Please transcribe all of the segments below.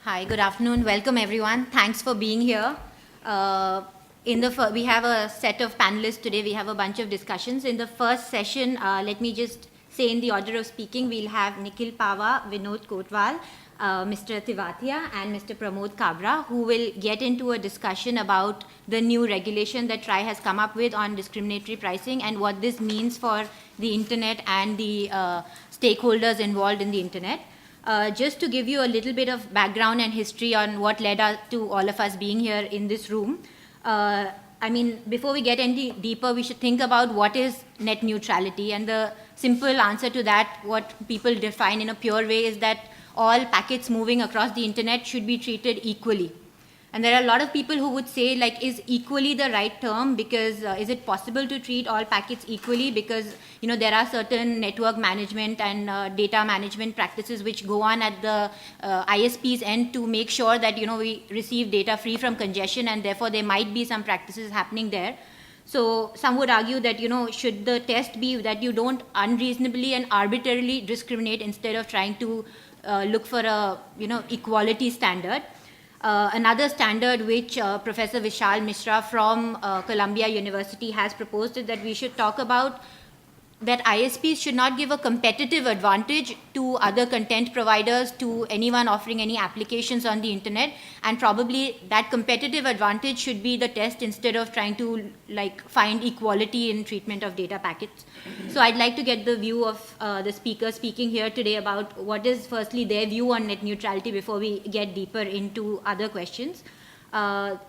Hi, good afternoon. Welcome everyone. Thanks for being here. We have a set of panelists today. We have a bunch of discussions. In the first session, let me just say in the order of speaking, we'll have Nikhil Pava, Vinod Kotwal, Mr. Tivatia, and Mr. Pramod Kabra, who will get into a discussion about the new regulation that TRAI has come up with on discriminatory pricing and what this means for the internet and the stakeholders involved in the internet. Just to give you a little bit of background and history on what led to all of us being here in this room, before we get any deeper, we should think about what is net neutrality. And the simple answer to that, what people define in a pure way, is that all packets moving across the internet should be treated equally. And there are a lot of people who would say, like, is equally the right term? Because is it possible to treat all packets equally? Because, there are certain network management and data management practices which go on at the ISP's end to make sure that, we receive data free from congestion, and therefore there might be some practices happening there. So some would argue that, should the test be that you don't unreasonably and arbitrarily discriminate instead of trying to look for a, equality standard. Another standard which Professor Vishal Mishra from Columbia University has proposed is that we should talk about that ISPs should not give a competitive advantage to other content providers, to anyone offering any applications on the internet, and probably that competitive advantage should be the test instead of trying to find equality in treatment of data packets. So I'd like to get the view of the speaker speaking here today about what is firstly their view on net neutrality before we get deeper into other questions.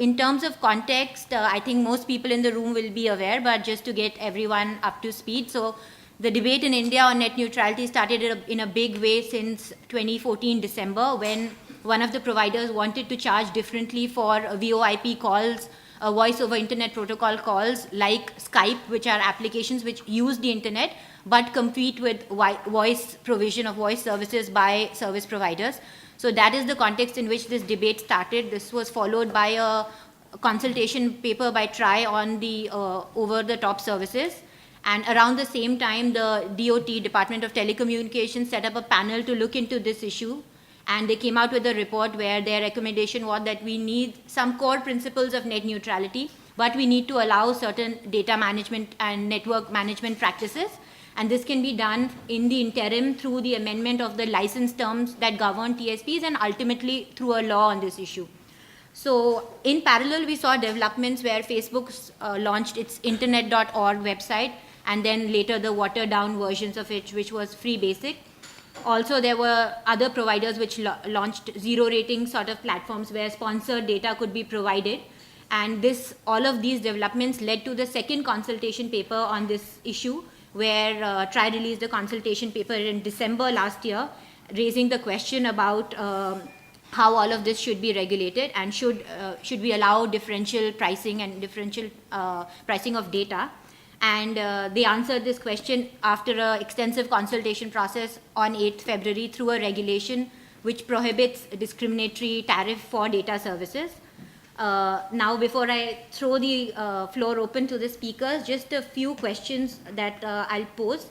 In terms of context, I think most people in the room will be aware, but just to get everyone up to speed. So the debate in India on net neutrality started in a big way since 2014 December, when one of the providers wanted to charge differently for VoIP calls, voice over internet protocol calls like Skype, which are applications which use the internet but compete with voice provision of voice services by service providers. So that is the context in which this debate started. This was followed by a consultation paper by TRAI on the over-the-top services. And around the same time, the DOT, Department of Telecommunications, set up a panel to look into this issue. And they came out with a report where their recommendation was that we need some core principles of net neutrality, but we need to allow certain data management and network management practices. And this can be done in the interim through the amendment of the license terms that govern TSPs and ultimately through a law on this issue. So in parallel, we saw developments where Facebook launched its internet.org website, and then later the watered down versions of it, which was free basic. Also, there were other providers which launched zero rating sort of platforms where sponsored data could be provided. And all of these developments led to the second consultation paper on this issue, where TRAI released a consultation paper in December last year, raising the question about how all of this should be regulated, and should we allow differential pricing and differential pricing of data. And they answered this question after an extensive consultation process on 8th February through a regulation which prohibits discriminatory tariff for data services. Now, before I throw the floor open to the speakers, just a few questions that I'll pose.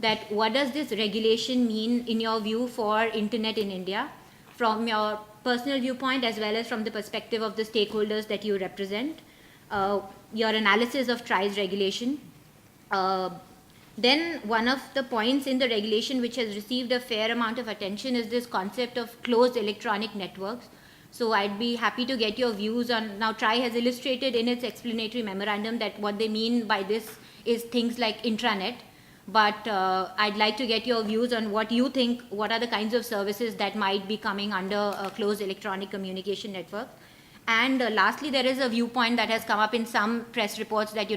That what does this regulation mean in your view for internet in India, from your personal viewpoint as well as from the perspective of the stakeholders that you represent? Your analysis of TRAI's regulation. Then one of the points in the regulation which has received a fair amount of attention is this concept of closed electronic networks. So I'd be happy to get your views on, now TRAI has illustrated in its explanatory memorandum that what they mean by this is things like intranet, but I'd like to get your views on what you think, what are the kinds of services that might be coming under a closed electronic communication network. And lastly, there is a viewpoint that has come up in some press reports that,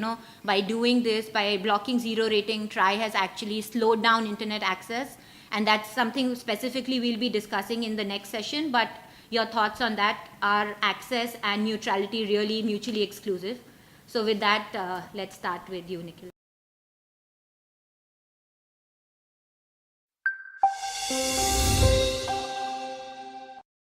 by doing this, by blocking zero rating, TRAI has actually slowed down internet access. And that's something specifically we'll be discussing in the next session. But your thoughts on that, are access and neutrality really mutually exclusive? So with that, let's start with you, Nikhil.